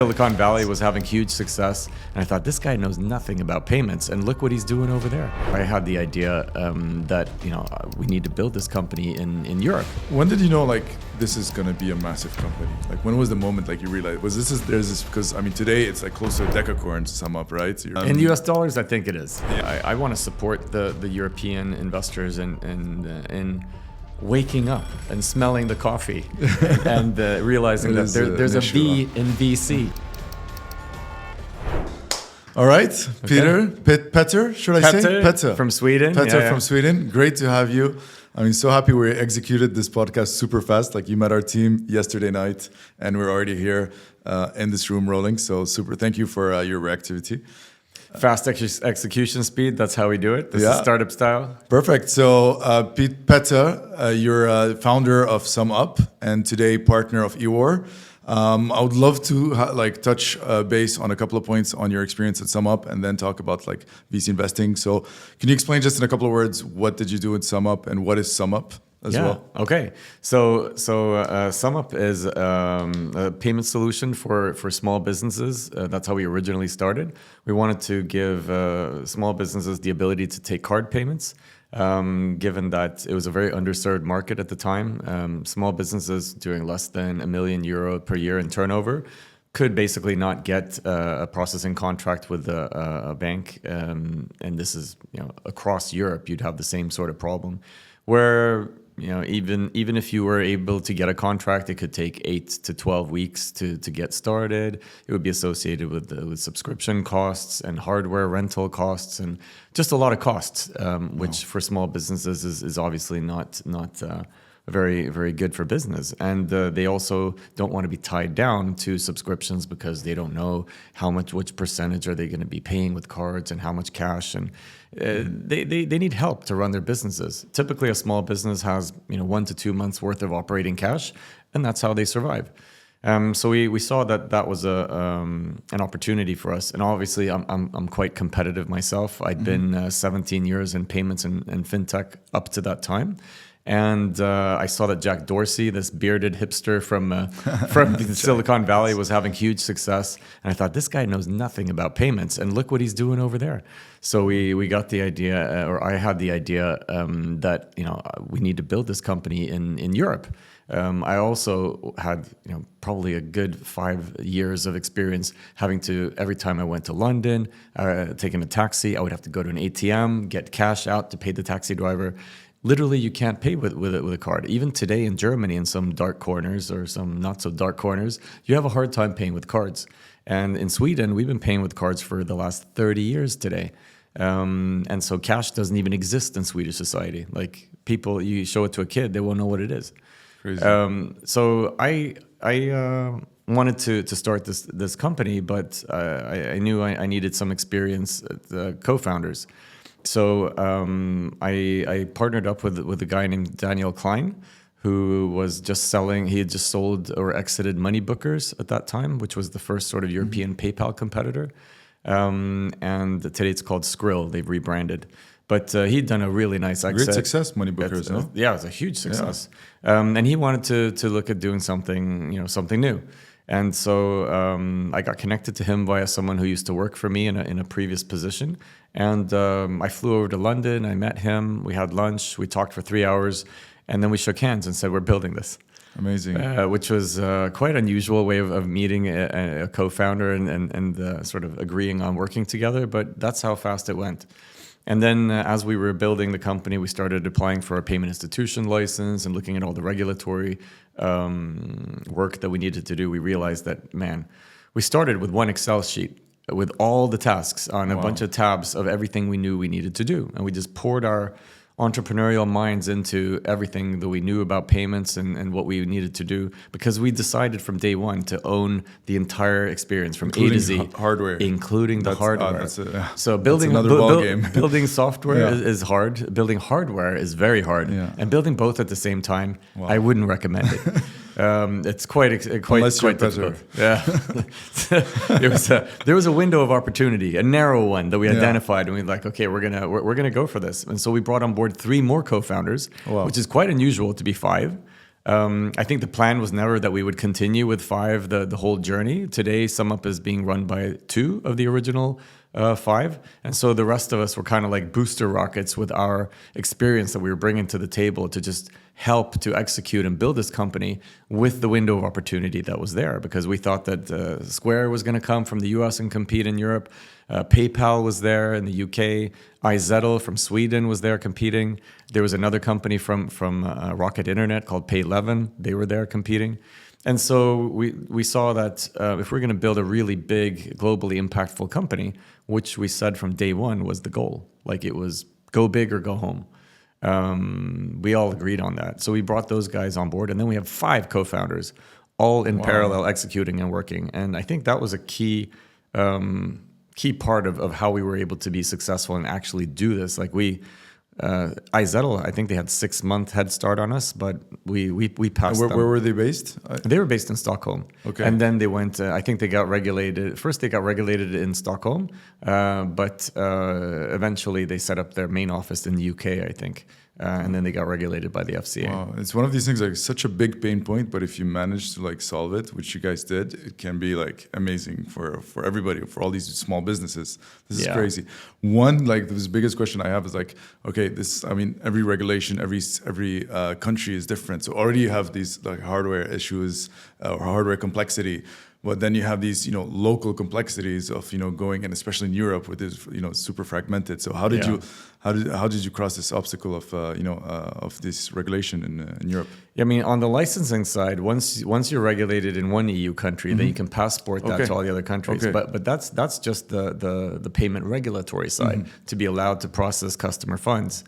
Silicon Valley was having huge success, and I thought, this guy knows nothing about payments, and look what he's doing over there. I had the idea that we need to build this company in Europe. When did you know this is going to be a massive company? When was the moment you realized because today it's close to Decacorn Sumup, right? In US dollars, I think it is. Yeah. I want to support the European investors in waking up and smelling the coffee and realizing that there's a V in VC. All right, Petter, should I say? Petter from Sweden. Petter from Sweden. Great to have you. So happy we executed this podcast super fast. You met our team yesterday night, and we're already here in this room rolling. So super. Thank you for your reactivity. Fast execution speed, that's how we do it. This is startup style. Perfect. So Petter, you're a founder of Sumup and today partner of EWOR. I would love to touch base on a couple of points on your experience at Sumup and then talk about VC investing. So can you explain just in a couple of words, what did you do at Sumup and what is Sumup as well? Okay. So Sumup is a payment solution for small businesses. That's how we originally started. We wanted to give small businesses the ability to take card payments, given that it was a very underserved market at the time. Small businesses doing less than €1 million per year in turnover could basically not get a processing contract with a bank. And this is, across Europe, you'd have the same sort of problem where even if you were able to get a contract, it could take 8 to 12 weeks to get started. It would be associated with subscription costs and hardware rental costs and just a lot of costs, which for small businesses is obviously not very, very good for business. And they also don't want to be tied down to subscriptions because they don't know which percentage are they going to be paying with cards and how much cash. And they need help to run their businesses. Typically, a small business has 1 to 2 months worth of operating cash, and that's how they survive. So we saw that was an opportunity for us. And obviously, I'm quite competitive myself. I'd been 17 years in payments and fintech up to that time. And I saw that Jack Dorsey, this bearded hipster from Silicon Valley, was having huge success. And I thought, this guy knows nothing about payments. And look what he's doing over there. So we got the idea, or I had the idea that we need to build this company in Europe. I also had probably a good 5 years of experience having to, every time I went to London, taking a taxi, I would have to go to an ATM, get cash out to pay the taxi driver. Literally, you can't pay with a card. Even today in Germany, in some dark corners or some not so dark corners, you have a hard time paying with cards. And in Sweden, we've been paying with cards for the last 30 years today. And so cash doesn't even exist in Swedish society. People, you show it to a kid, they won't know what it is. Crazy. So I wanted to start this company, but I knew I needed some experience at co-founders. So I partnered up with a guy named Daniel Klein, who was just selling. He had just sold or exited Money Bookers at that time, which was the first sort of European PayPal competitor. And today it's called Skrill. They've rebranded. But he'd done a really nice exit. Great success, Money Bookers, no? Yeah, it was a huge success. Yeah. And he wanted to look at doing something, something new. And so I got connected to him via someone who used to work for me in a previous position. And I flew over to London. I met him. We had lunch. We talked for 3 hours. And then we shook hands and said, we're building this. Amazing. Which was quite unusual way of meeting a co-founder and sort of agreeing on working together. But that's how fast it went. And then as we were building the company, we started applying for a payment institution license and looking at all the regulatory work that we needed to do. We realized that, we started with one Excel sheet with all the tasks on a bunch of tabs of everything we knew we needed to do. And we just poured our entrepreneurial minds into everything that we knew about payments and what we needed to do, because we decided from day one to own the entire experience from A to Z, hardware, including the hardware. So ballgame. Building software is hard. Building hardware is very hard, and building both at the same time, I wouldn't recommend it. It's quite difficult. Yeah, there was a window of opportunity, a narrow one that we identified, and we were like, okay, we're gonna go for this. And so we brought on board 3 more co-founders, which is quite unusual to be 5. I think the plan was never that we would continue with 5 the whole journey. Today, SumUp is being run by 2 of the original 5. And so the rest of us were kind of like booster rockets with our experience that we were bringing to the table to just help to execute and build this company with the window of opportunity that was there, because we thought that Square was going to come from the US and compete in Europe. PayPal was there in the UK. iZettle from Sweden was there competing. There was another company from Rocket Internet called Pay11. They were there competing. And so we saw that if we're going to build a really big, globally impactful company, which we said from day one was the goal, like it was go big or go home. We all agreed on that. So we brought those guys on board, and then we have 5 co-founders, all in parallel executing and working. And I think that was a key part of how we were able to be successful and actually do this. Like iZettle, I think they had 6-month head start on us, but we passed them. Where were they based? They were based in Stockholm. Okay. And then they went, I think they got regulated. First, they got regulated in Stockholm, but eventually they set up their main office in the UK, I think. And then they got regulated by the FCA. Wow. It's one of these things, like such a big pain point, but if you manage to like solve it, which you guys did, it can be like amazing for everybody, for all these small businesses. This is crazy. One, like the biggest question I have is like, okay, every regulation, every country is different. So already you have these like hardware issues or hardware complexity. But then you have these, local complexities of, going, and especially in Europe, with this, super fragmented. So how did you cross this obstacle of this regulation in Europe? Yeah, I mean, on the licensing side, once you're regulated in one EU country, then you can passport that to all the other countries. Okay. But that's just the payment regulatory side to be allowed to process customer funds.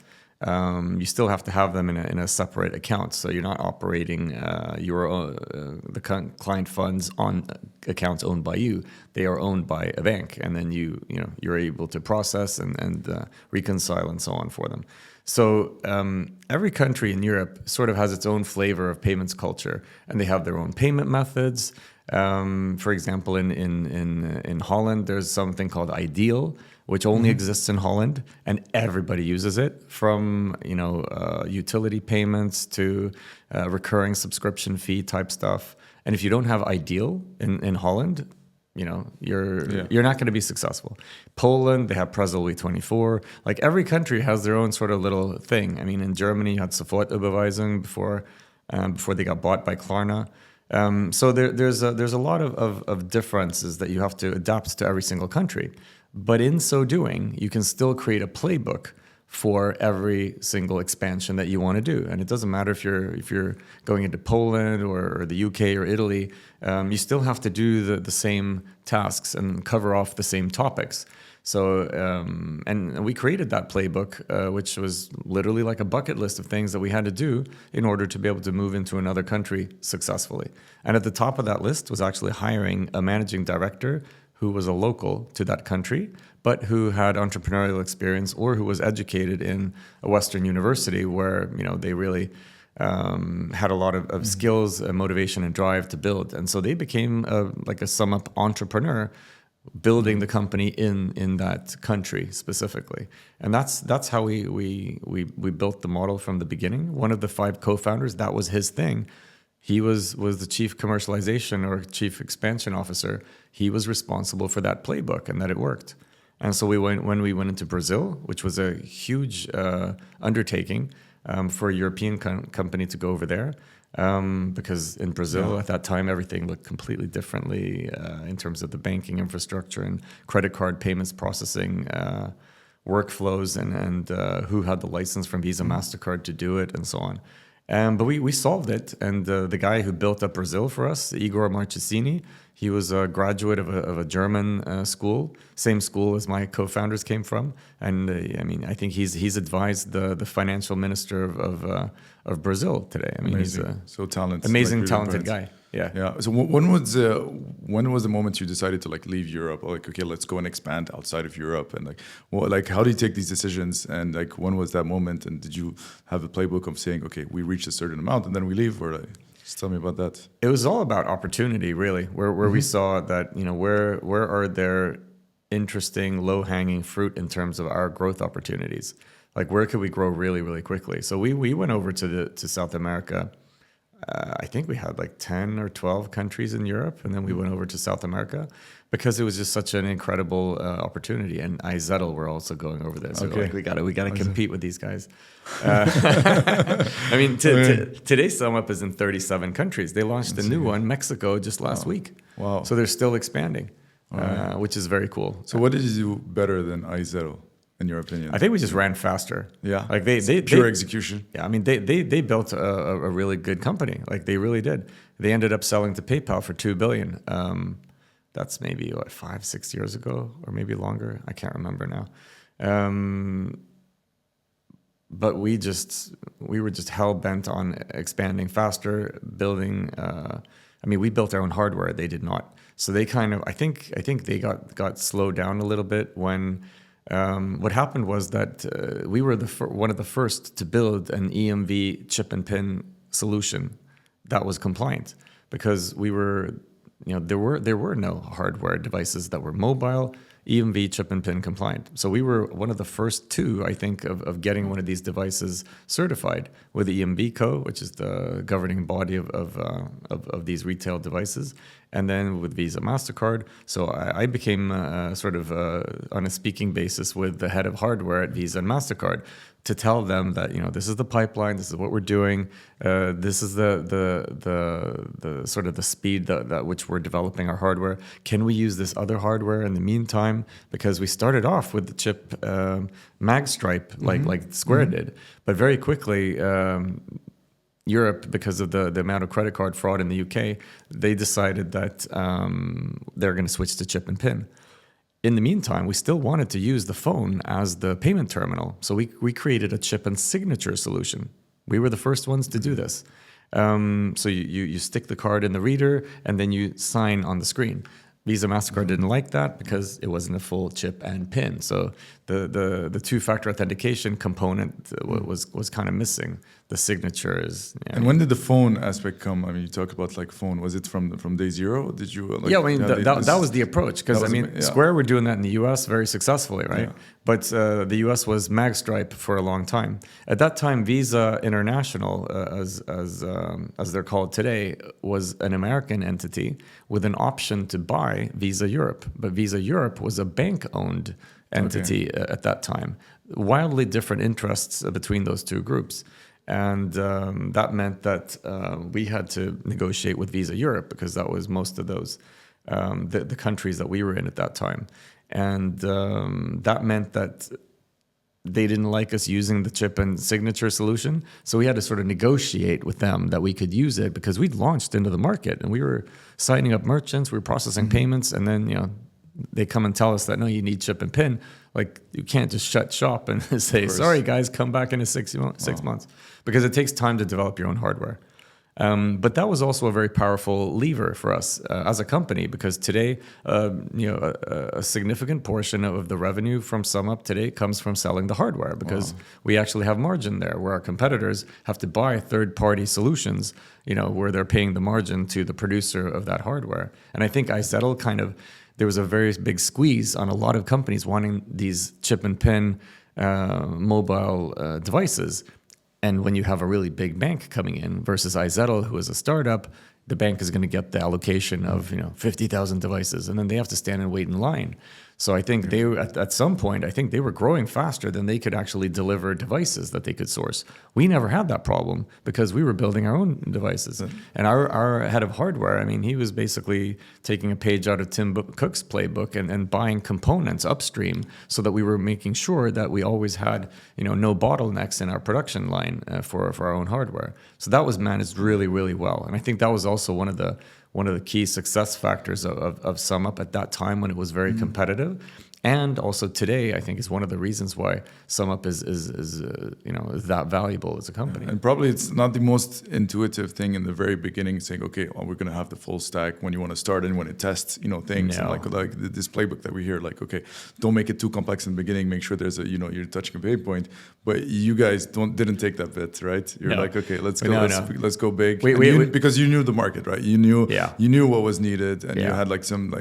You still have to have them in a separate account, so you're not operating the client funds on accounts owned by you. They are owned by a bank, and then you're able to process and reconcile and so on for them. So every country in Europe sort of has its own flavor of payments culture, and they have their own payment methods. For example, in Holland, there's something called Ideal, which only exists in Holland, and everybody uses it, from utility payments to recurring subscription fee type stuff. And if you don't have Ideal in Holland, you're not going to be successful. Poland, they have Prezel 24. Like every country has their own sort of little thing. I mean, in Germany, you had Sofortüberweisung before they got bought by Klarna. So there's a lot of differences that you have to adapt to every single country. But in so doing, you can still create a playbook for every single expansion that you want to do. And it doesn't matter if you're going into Poland or the UK or Italy, you still have to do the same tasks and cover off the same topics. So, and we created that playbook, which was literally like a bucket list of things that we had to do in order to be able to move into another country successfully. And at the top of that list was actually hiring a managing director who was a local to that country, but who had entrepreneurial experience or who was educated in a Western university where they really had a lot of skills, motivation, and drive to build. And so they became like a SumUp entrepreneur, building the company in that country specifically. And that's how we built the model from the beginning. One of the 5 co-founders, that was his thing. He was the chief commercialization or chief expansion officer. He was responsible for that playbook and that it worked. And so when we went into Brazil, which was a huge undertaking for a European company to go over there, because in Brazil at that time, everything looked completely differently in terms of the banking infrastructure and credit card payments processing workflows and who had the license from Visa, MasterCard to do it and so on. But we solved it, and the guy who built up Brazil for us, Igor Marchesini, he was a graduate of a German school, same school as my co-founders came from, and I think he's advised the financial minister of Brazil today. I mean, amazing. He's so talented, amazing, really talented guy. Yeah. Yeah. So when was the moment you decided to like leave Europe? Or like, okay, let's go and expand outside of Europe. And like, how do you take these decisions? And like, when was that moment? And did you have a playbook of saying, okay, we reached a certain amount and then we leave? Or like, just tell me about that. It was all about opportunity, really, where we saw that, where are there interesting low-hanging fruit in terms of our growth opportunities? Like, where could we grow really, really quickly? So we went over to South America. I think we had like 10 or 12 countries in Europe, and then we went over to South America because it was just such an incredible opportunity. And iZettle were also going over there, so Okay. like, we got to compete with these guys. I mean, today's Sumup is in 37 countries. They launched a new one, Mexico, just last week. Wow. So they're still expanding, which is very cool. So what did you do better than iZettle, in your opinion? I think we just ran faster. Yeah. Like they pure execution. Yeah, I mean, they built a really good company. Like they really did. They ended up selling to PayPal for $2 billion. That's maybe what 5-6 years ago, or maybe longer. I can't remember now. But we were just hell bent on expanding faster, building. I mean, we built our own hardware. They did not. So they kind of, I think they got slowed down a little bit when. What happened was that we were one of the first to build an EMV chip and pin solution that was compliant, because we were, there were no hardware devices that were mobile EMV chip and pin compliant. So we were one of the first two, I think, of getting one of these devices certified with EMV Co, which is the governing body of these retail devices, and then with Visa, MasterCard. So I became sort of on a speaking basis with the head of hardware at Visa and MasterCard to tell them that, this is the pipeline, this is what we're doing, this is the sort of the speed that which we're developing our hardware. Can we use this other hardware in the meantime? Because we started off with the chip magstripe, like Square did, but very quickly Europe, because of the amount of credit card fraud in the UK, they decided that they're going to switch to chip and pin. In the meantime, we still wanted to use the phone as the payment terminal. So we created a chip and signature solution. We were the first ones to do this. So you stick the card in the reader and then you sign on the screen. Visa, MasterCard didn't like that because it wasn't a full chip and pin. So the two-factor authentication component was kind of missing. The signature is. Yeah. And when did the phone aspect come? I mean, you talk about like phone. Was it from day zero? Did you? Like, yeah, I mean that was the approach, because I mean Square were doing that in the U.S. very successfully, right? Yeah. But the U.S. was magstripe for a long time. At that time, Visa International, as they're called today, was an American entity with an option to buy Visa Europe. But Visa Europe was a bank-owned entity at that time. Wildly different interests between those two groups. And that meant that we had to negotiate with Visa Europe, because that was most of those, the countries that we were in at that time. And that meant that they didn't like us using the chip and signature solution. So we had to sort of negotiate with them that we could use it, because we'd launched into the market and we were signing up merchants, we were processing payments, and then, they come and tell us that, no, you need chip and pin. Like, you can't just shut shop and say, sorry, guys, come back in 6 months, because it takes time to develop your own hardware. But that was also a very powerful lever for us as a company, because today, a significant portion of the revenue from Sumup today comes from selling the hardware, because we actually have margin there, where our competitors have to buy third-party solutions, where they're paying the margin to the producer of that hardware. And I think iZettle there was a very big squeeze on a lot of companies wanting these chip and pin mobile devices. And when you have a really big bank coming in versus iZettle, who is a startup, the bank is going to get the allocation of 50,000 devices, and then they have to stand and wait in line. So I think they at some point, I think they were growing faster than they could actually deliver devices that they could source. We never had that problem, because we were building our own devices. And our head of hardware, I mean, he was basically taking a page out of Tim Cook's playbook and buying components upstream, so that we were making sure that we always had no bottlenecks in our production line for our own hardware. So that was managed really, really well. And I think that was also one of the key success factors of Sumup at that time, when it was very competitive. And also today, I think, is one of the reasons why Sumup is that valuable as a company. And probably it's not the most intuitive thing in the very beginning, saying, okay, well, we're going to have the full stack when you want to start and when it tests, things. No. And like this playbook that we hear, like, okay, don't make it too complex in the beginning. Make sure there's you're touching a pain point. But you guys didn't take that bit, right? You're like, okay, let's go, let's go big. Because you knew the market, right? You knew what was needed, and you had like some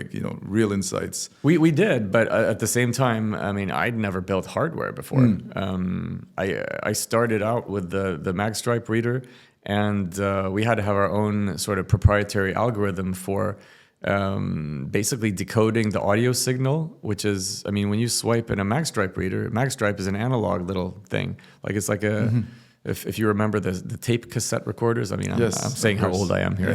real insights. We did, but at the same time, I mean, I'd never built hardware before. I started out with the magstripe reader, And we had to have our own sort of proprietary algorithm for basically decoding the audio signal, which is, I mean, when you swipe in a magstripe reader, magstripe is an analog little thing. Like it's like a, if you remember the tape cassette recorders, I mean, I'm saying how old I am here.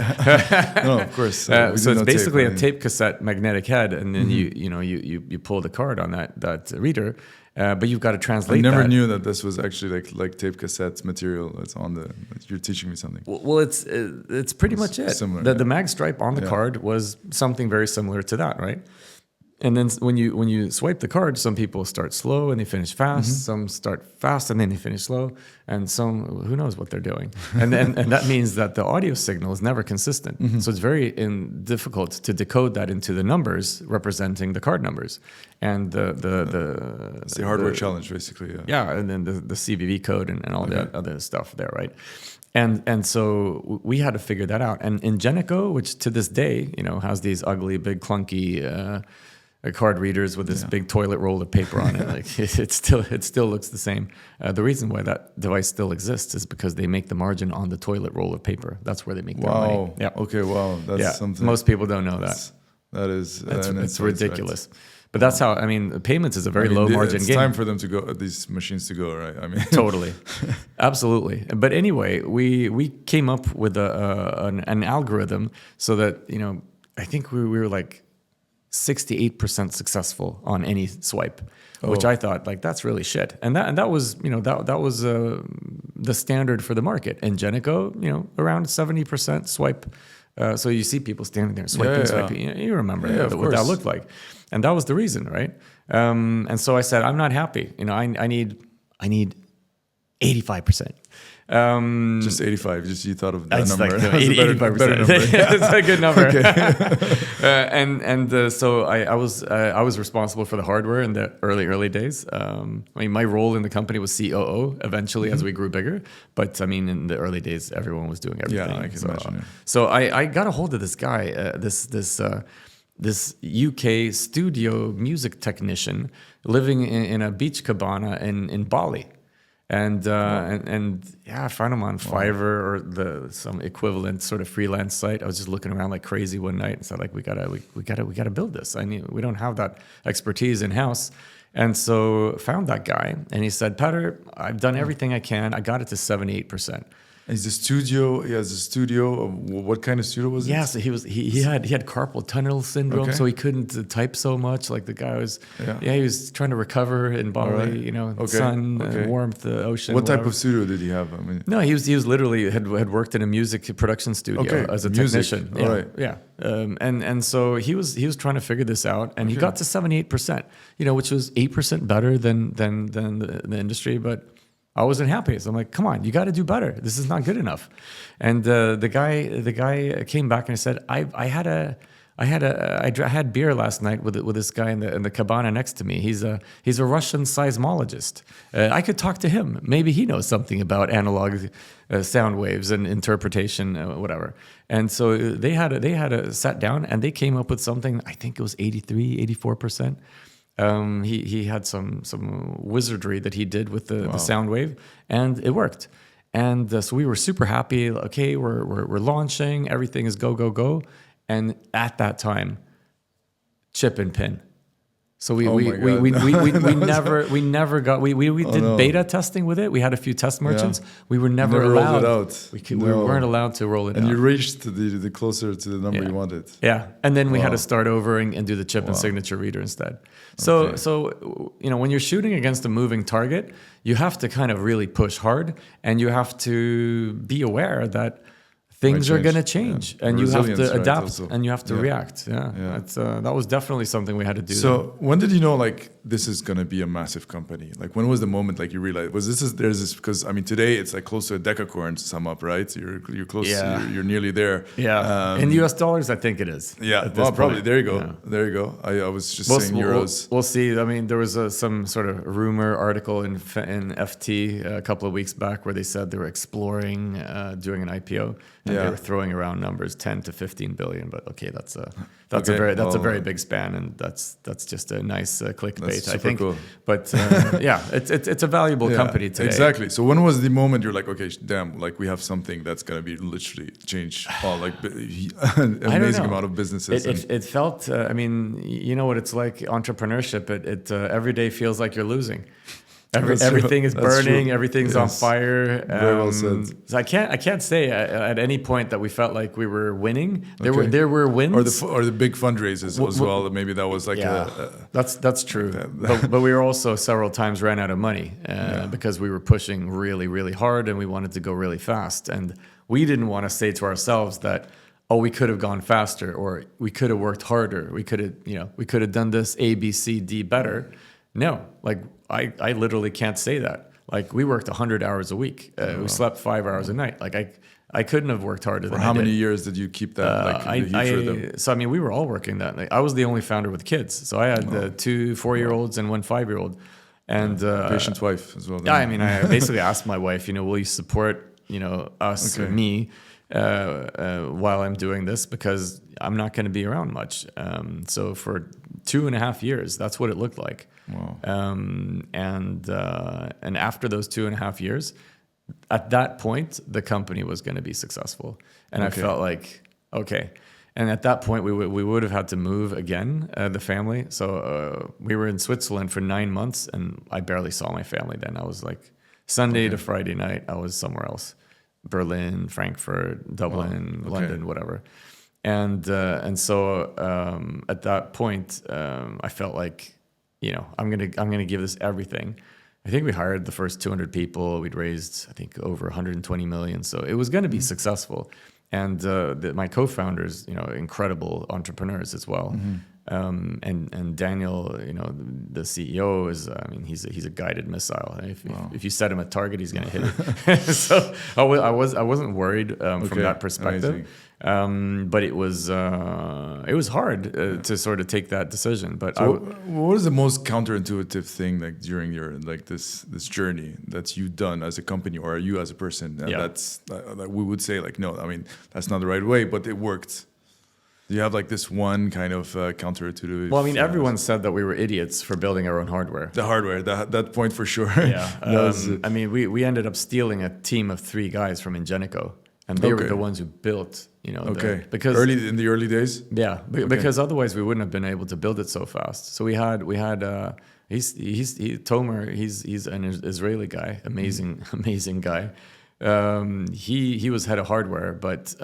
No, of course. So it's basically a tape cassette magnetic head, and then you pull the card on that reader. But you've got to translate. I never that. knew that this was actually like tape cassette material. That's on the. You're teaching me something. Well, it's pretty much it. Similar, the mag stripe on the card was something very similar to that, right? And then when you swipe the card, some people start slow and they finish fast. Some start fast and then they finish slow, and some who knows what they're doing. And that means that the audio signal is never consistent. So it's very difficult to decode that into the numbers representing the card numbers. And it's the hardware challenge, basically. Yeah, and then the CVV code and all that other stuff there, right? And so we had to figure that out. And Ingenico, which to this day, has these ugly, big, clunky card readers with this big toilet roll of paper on it, like it still looks the same. The reason why that device still exists is because they make the margin on the toilet roll of paper. That's where they make their money. Yeah. Okay. Wow. That's something. Most people don't know that. It's ridiculous. Right. But that's how, I mean, payments is a very low margin game. It's time for them to go, these machines to go, right? I mean, totally, absolutely. But anyway, we came up with an algorithm so that I think we were like 68% successful on any swipe, which I thought like that's really shit. And that was that was the standard for the market. And Ingenico, around 70% swipe. So you see people standing there swiping. You remember what that looked like, and that was the reason, right? And so I said, I'm not happy. I need 85%. Just 85. Just you thought of that number. Like 85%. It's a good number. So I was responsible for the hardware in the early days. I mean, my role in the company was COO eventually as we grew bigger. But I mean, in the early days, everyone was doing everything. Yeah, I can imagine. So I got a hold of this guy, this UK studio music technician living in a beach cabana in Bali. And I found him on Fiverr or some equivalent sort of freelance site. I was just looking around like crazy one night and said, like, we gotta build this. We don't have that expertise in house. And so found that guy, and he said, Petter, I've done everything I can. I got it to 78%. Is the studio? He has a studio. What kind of studio was it? Yeah, so he had carpal tunnel syndrome, so he couldn't type so much. Like the guy was, he was trying to recover in Bali, sun, warmth, the ocean. What type of studio did he have? I mean, no, he was literally had worked in a music production studio as a technician. And so he was trying to figure this out, and he got to 78%, which was 8% better than the industry, but I wasn't happy. So I'm like, come on, you got to do better. This is not good enough. And the guy came back and said, I had beer last night with this guy in the cabana next to me. He's a Russian seismologist. I could talk to him. Maybe he knows something about analog sound waves and interpretation, whatever. And so they had a sat down and they came up with something. I think it was 84%. He had some wizardry that he did with the sound wave, and it worked. And so we were super happy. Okay, we're launching. Everything is go. And at that time, chip and pin. So we never got. We did beta testing with it. We had a few test merchants. We were never allowed. Rolled it out. We weren't allowed to roll it out. And you reached the closer to the number you wanted. Yeah, and then we had to start over and do the chip and signature reader instead. So when you're shooting against a moving target, you have to kind of really push hard, and you have to be aware that things are going to change, and you have to adapt, and you have to react. That was definitely something we had to do. So when did you know like this is going to be a massive company? Like when was the moment like you realized there's this, because I mean today it's like close to a Decacorn Sumup, right? So you're close. You're nearly there. In US dollars, I think it is. Probably. There you go. There you go. I was just saying euros. We'll see. I mean, there was some sort of rumor article in FT a couple of weeks back where they said they were exploring doing an IPO. and they Yeah. were throwing around numbers 10 to 15 billion. But okay, that's a very big span, and that's just a nice clickbait, That's I think. super cool. But yeah, it's a valuable company today. Exactly. So when was the moment you're like, okay, damn, like we have something that's gonna be literally change all like an amazing amount of businesses. It felt. I mean, you know what it's like, entrepreneurship. It every day feels like you're losing. Everything is burning. Everything's on fire. Very well said. So I can't say at any point that we felt like we were winning. There were wins, or the big fundraisers as well. Maybe that was like that's true. But we were also several times ran out of money because we were pushing really, really hard, and we wanted to go really fast, and we didn't want to say to ourselves that, oh, we could have gone faster, or we could have worked harder. We could have done this A, B, C, D better. No, like I literally can't say that. Like we worked 100 hours a week. We slept 5 hours a night. Like I couldn't have worked harder than I did. For how many years did you keep that? So I mean, we were all working that night. I was the only founder with kids. So I had 2 4-year-olds and 1 5-year-old. And patient wife as well. Yeah, I mean, I basically asked my wife, will you support, us or me while I'm doing this, because I'm not going to be around much. So for 2.5 years, that's what it looked like. Wow. And after those 2.5 years, at that point, the company was going to be successful, and I felt like, okay. And at that point, we would have had to move again, the family. So we were in Switzerland for 9 months, and I barely saw my family then. I was like Sunday to Friday night, I was somewhere else. Berlin, Frankfurt, Dublin, London, whatever. And so at that point, I felt like, I'm gonna give this everything. I think we hired the first 200 people. We'd raised, I think, over 120 million. So it was going to be successful. And my co-founders, incredible entrepreneurs as well. And Daniel, the CEO is, he's a guided missile. If you set him a target, he's going to hit it. So I wasn't worried from that perspective. But it was hard to sort of take that decision. But so what is the most counterintuitive thing like during your this journey that you've done as a company or you as a person? That's we would say like, no, I mean, that's not the right way, but it worked. Do you have like this one kind of counterintuitive? Well, I mean, everyone said that we were idiots for building our own hardware. The hardware, that point for sure. Yeah. I mean, we ended up stealing a team of 3 guys from Ingenico, and they were the ones who built, because in the early days. Yeah, because otherwise we wouldn't have been able to build it so fast. So we had Tomer. He's an Israeli guy, amazing guy. He was head of hardware, but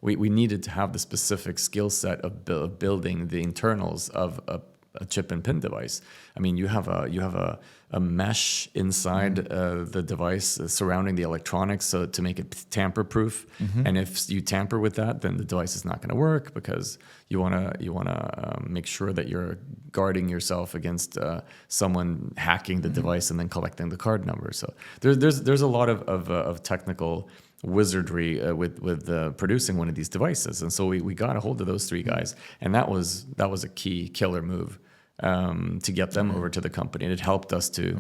we needed to have the specific skill set of building the internals of a chip and pin device. I mean, you have a mesh inside the device surrounding the electronics, so to make it tamper-proof. And if you tamper with that, then the device is not going to work, because you wanna make sure that you're guarding yourself against someone hacking the device and then collecting the card number. So there's a lot of technical wizardry with producing one of these devices, and so we got a hold of those 3 guys, and that was a key killer move. To get them over to the company, and it helped us to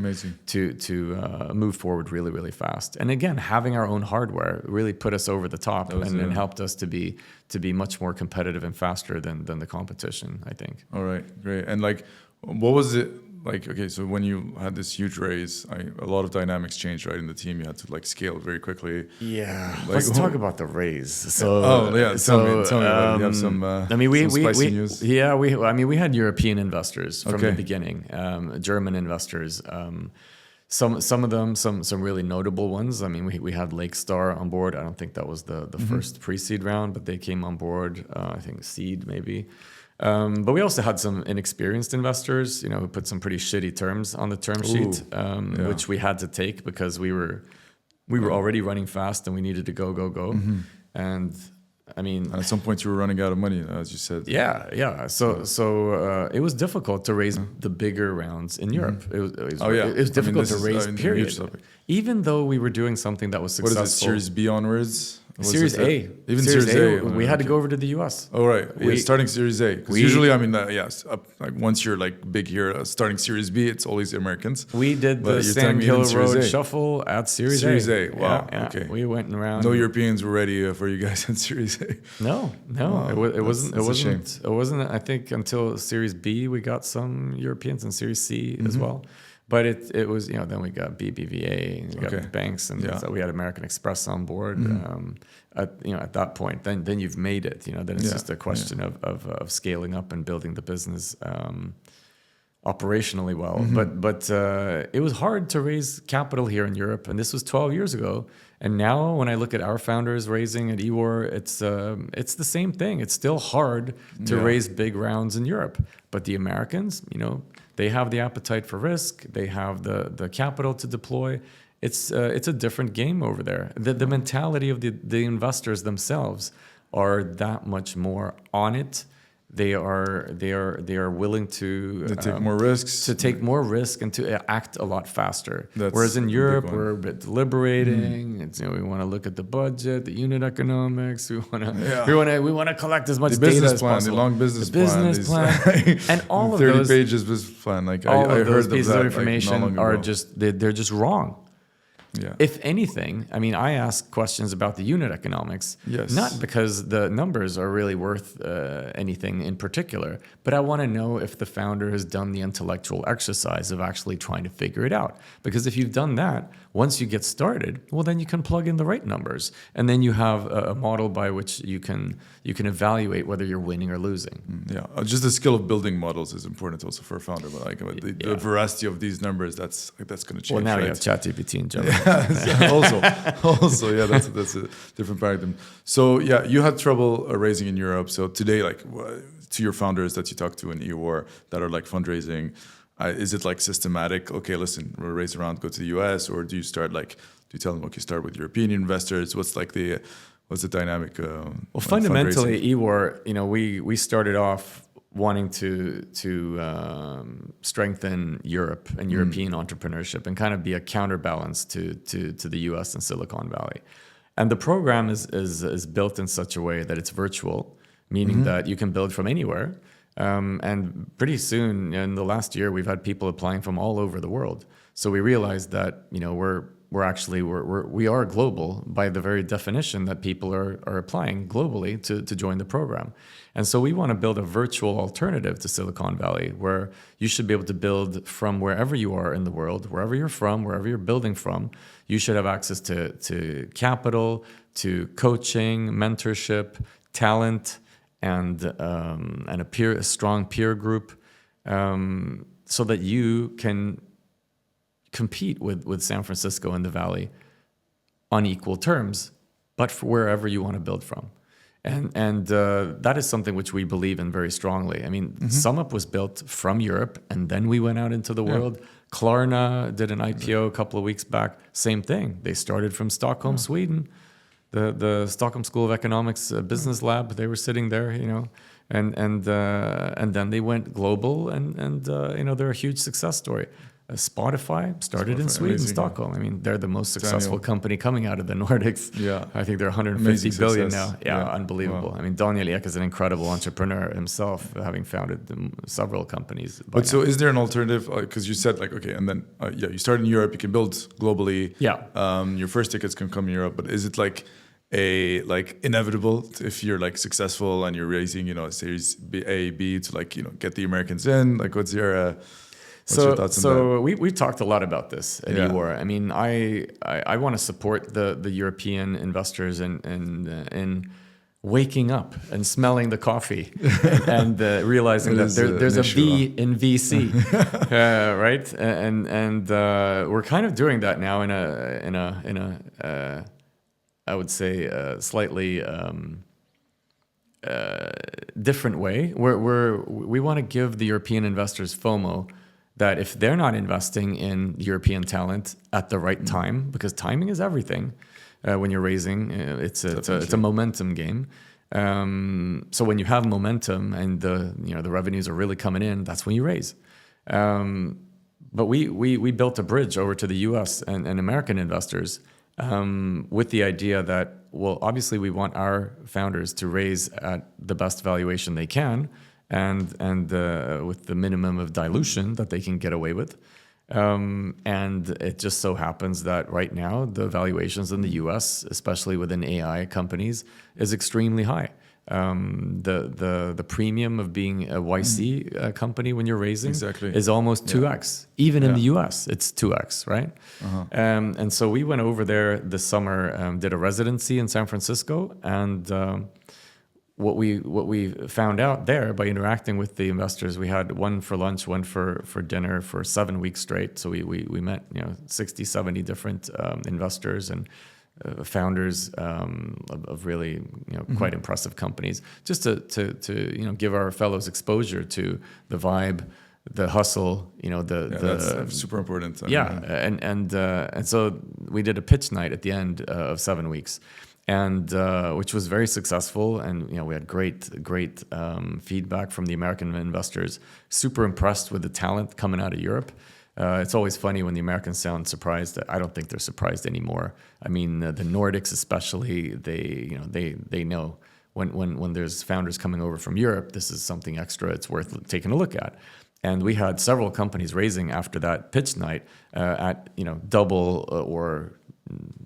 move forward really, really fast. And again, having our own hardware really put us over the top and helped us to be much more competitive and faster than the competition, I think. All right, great. And like, what was it like? Okay, so when you had this huge raise, a lot of dynamics changed, right? In the team, you had to like scale very quickly. Yeah, like, let's talk about the raise. So, tell me. You have some. Spicy news. Yeah, we had European investors from the beginning, German investors. Some of them, some really notable ones. I mean, we had Lake Star on board. I don't think that was the first pre-seed round, but they came on board. I think seed maybe. But we also had some inexperienced investors, who put some pretty shitty terms on the term sheet, which we had to take because we were already running fast and we needed to go. And I mean, at some point you were running out of money, as you said. Yeah. So it was difficult to raise the bigger rounds in Europe. It was difficult to raise. Period. Even though we were doing something that was successful. What is it? Series B onwards. Was Series it, A. Even Series A. We had to go over to the US. Oh, right. Yeah, starting Series A. Because we- usually, I mean, yes, like once you're like big here, starting Series B, it's always the Americans. We did But the you're telling Sand me Hill even Series Road A. Shuffle at Series A. Wow. Yeah, Okay. We went around. No Europeans were ready for you guys in Series A. No. It wasn't. That's a shame. It wasn't. I think until Series B, we got some Europeans, and Series C as well. But it was, then we got BBVA, and we got banks, and so we had American Express on board. At that point, then you've made it. Then it's just a question of scaling up and building the business operationally well. But it was hard to raise capital here in Europe, and this was 12 years ago. And now, when I look at our founders raising at EWOR, it's the same thing. It's still hard to raise big rounds in Europe, but the Americans, they have the appetite for risk. They have the capital to deploy. It's a different game over there. The mentality of the investors themselves are that much more on it. They are willing to take more risks. To take more risk and to act a lot faster. That's Whereas in a Europe, big one. we're a bit deliberating. It's, we want to look at the budget, the unit economics. We want to collect as much the data business as plan, possible. the long business plan, and all of 30 those pages business plan. Like all I of those heard pieces that, of information like, not long are ago. they're just wrong. Yeah. If anything, I mean, I ask questions about the unit economics, Yes. not because the numbers are really worth anything in particular, but I want to know if the founder has done the intellectual exercise of actually trying to figure it out. Because if you've done that, once you get started, well, then you can plug in the right numbers, and then you have a model by which you can evaluate whether you're winning or losing. Yeah, just the skill of building models is important also for a founder. But like the veracity of these numbers, that's going to change. Well, now right? you have ChatGPT and Gemini. also, yeah, that's a different paradigm. So yeah, you had trouble raising in Europe. So today, like to your founders that you talk to in EWOR that are like fundraising, is it like systematic? Okay, listen, we'll raise a round, go to the US, or do you start like, do you tell them, okay, start with European investors? What's the dynamic? Well, fundamentally, EWOR, we started off wanting to strengthen Europe and European entrepreneurship and kind of be a counterbalance to the US and Silicon Valley. And the program is built in such a way that it's virtual, meaning that you can build from anywhere. And pretty soon, in the last year, we've had people applying from all over the world. So we realized that we are global by the very definition that people are applying globally to join the program. And so we want to build a virtual alternative to Silicon Valley where you should be able to build from wherever you are in the world, wherever you're from, wherever you're building from. You should have access to capital, to coaching, mentorship, talent, and a strong peer group, so that you can compete with San Francisco and the Valley on equal terms, but for wherever you want to build from. And that is something which we believe in very strongly. I mean, Sumup was built from Europe, and then we went out into the world. Klarna did an IPO a couple of weeks back. Same thing. They started from Stockholm, Sweden. The Stockholm School of Economics Business Lab. They were sitting there, and then they went global, and they're a huge success story. Spotify started in Sweden, amazing, Stockholm. I mean, they're the most successful company coming out of the Nordics. Yeah. I think they're 150 Amazing billion success. now. Yeah, unbelievable. Wow. I mean, Daniel Ek is an incredible entrepreneur himself, having founded several companies. But so is there an alternative? Because you said like, okay, and then you start in Europe, you can build globally. Yeah. Your first tickets can come in Europe, but is it like inevitable if you're like successful and you're raising, Series A, B to get the Americans in? Like, what's your thoughts on that? we talked a lot about this at EWOR. I mean, I want to support the European investors in waking up and smelling the coffee and realizing that there's a V in VC, right? And we're kind of doing that now in a I would say slightly different way. We want to give the European investors FOMO, that if they're not investing in European talent at the right time, because timing is everything when you're raising, it's a momentum game. So when you have momentum and the revenues are really coming in, that's when you raise. But we built a bridge over to the U.S. and American investors with the idea that well, obviously we want our founders to raise at the best valuation they can, and with the minimum of dilution that they can get away with. And it just so happens that right now the valuations in the U.S., especially within AI companies, is extremely high. The premium of being a YC company when you're raising is almost 2x. Even in the US, it's 2x, right? And so we went over there this summer, did a residency in San Francisco, and what we found out there by interacting with the investors, we had one for lunch, one for dinner for 7 weeks straight. So we met 60, 70 different investors and founders of really quite impressive companies, just to give our fellows exposure to the vibe, the hustle, that's super important. And so we did a pitch night at the end of 7 weeks, and which was very successful, and we had great feedback from the American investors. Super impressed with the talent coming out of Europe. It's always funny when the Americans sound surprised. I don't think they're surprised anymore. I mean, the Nordics especially, they know when there's founders coming over from Europe, this is something extra. It's worth taking a look at. And we had several companies raising after that pitch night at double or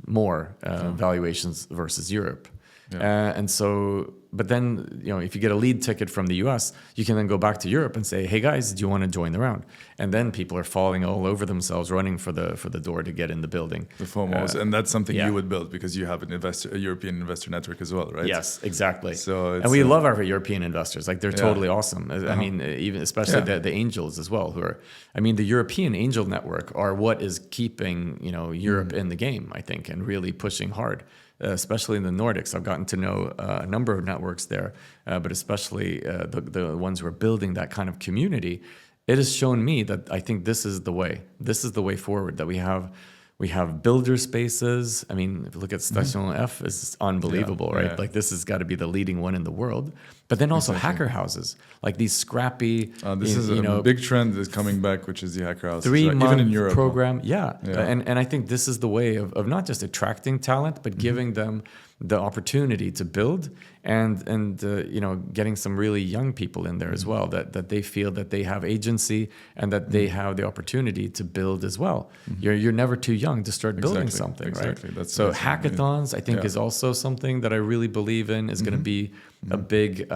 more valuations versus Europe. And so, but then, if you get a lead ticket from the US, you can then go back to Europe and say, hey guys, do you want to join the round? And then people are falling all over themselves, running for the door to get in the building. The FOMOs, and that's something you would build because you have a European investor network as well, right? Yes, exactly. So and we love our European investors. Like, they're totally awesome. I mean, even especially the angels as well, the European angel network are what is keeping, Europe in the game, I think, and really pushing hard. Especially in the Nordics. I've gotten to know a number of networks there, but especially the ones who are building that kind of community. It has shown me that I think this is the way. This is the way forward, that we have builder spaces. I mean, if you look at Station F, it's unbelievable, right? Like, this has got to be the leading one in the world. But then also hacker houses, like these scrappy. This is a big trend that's coming back, which is the hacker houses. 3-month even in Europe program, And I think this is the way of not just attracting talent, but giving them the opportunity to build, and getting some really young people in there as well, that they feel that they have agency and that they have the opportunity to build as well. You're never too young to start building something, right? That's hackathons, I think, is also something that I really believe in, is going to be a big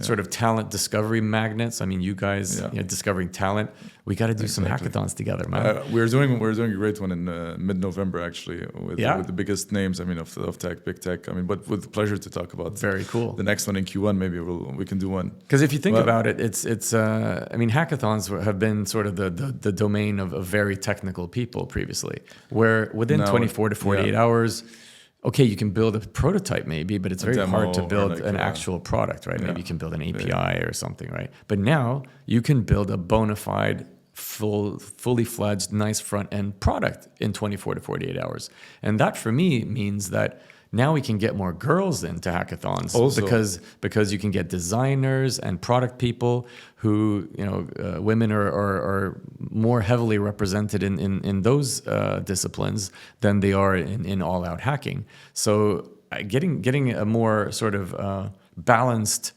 sort of talent discovery magnets. I mean, you guys, discovering talent. We got to do some hackathons together, man. We're doing a great one in mid-November, actually, with the biggest names. I mean, of tech, big tech. I mean, but with pleasure to talk about. Very cool. The next one in Q1, maybe we can do one. Because if you think about it, it's hackathons have been sort of the domain of very technical people previously, where within 24 to 48 hours. Okay, you can build a prototype maybe, but it's very hard to build an actual product, right? Maybe you can build an API or something, right? But now you can build a bona fide, fully fledged, nice front end product in 24 to 48 hours. And that for me means that now we can get more girls into hackathons also, because you can get designers and product people who, women are more heavily represented in those disciplines than they are in all-out hacking. So getting a more sort of balanced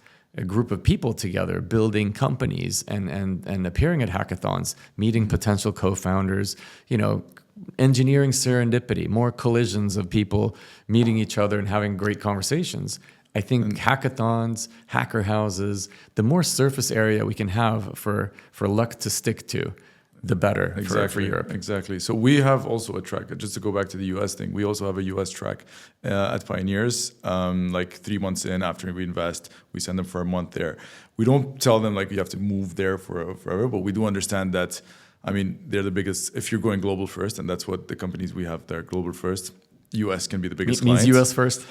group of people together, building companies and appearing at hackathons, meeting potential co-founders, engineering serendipity, more collisions of people meeting each other and having great conversations. I think hackathons, hacker houses, the more surface area we can have for luck to stick to, the better for Europe. Exactly. So we have also a track, just to go back to the US thing, we also have a US track at Pioneers. Like 3 months in, after we invest, we send them for a month there. We don't tell them like you have to move there forever, but we do understand that, they're the biggest. If you're going global first, and that's what the companies we have there, global first, US can be the biggest client. Means US first?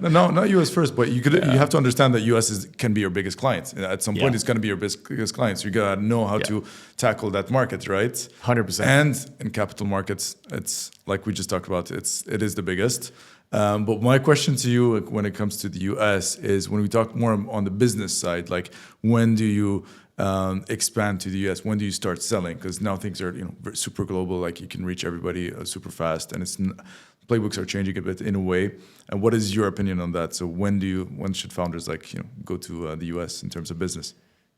No, not US first, but you have to understand that US can be your biggest client. At some point, it's going to be your biggest client. So you got to know how to tackle that market, right? 100%. And in capital markets, it's like we just talked about, it is the biggest. But my question to you when it comes to the US is, when we talk more on the business side, like, when do you expand to the US? When do you start selling? Because now things are super global. Like, you can reach everybody super fast, and playbooks are changing a bit in a way. And what is your opinion on that? So when should founders go to the US in terms of business?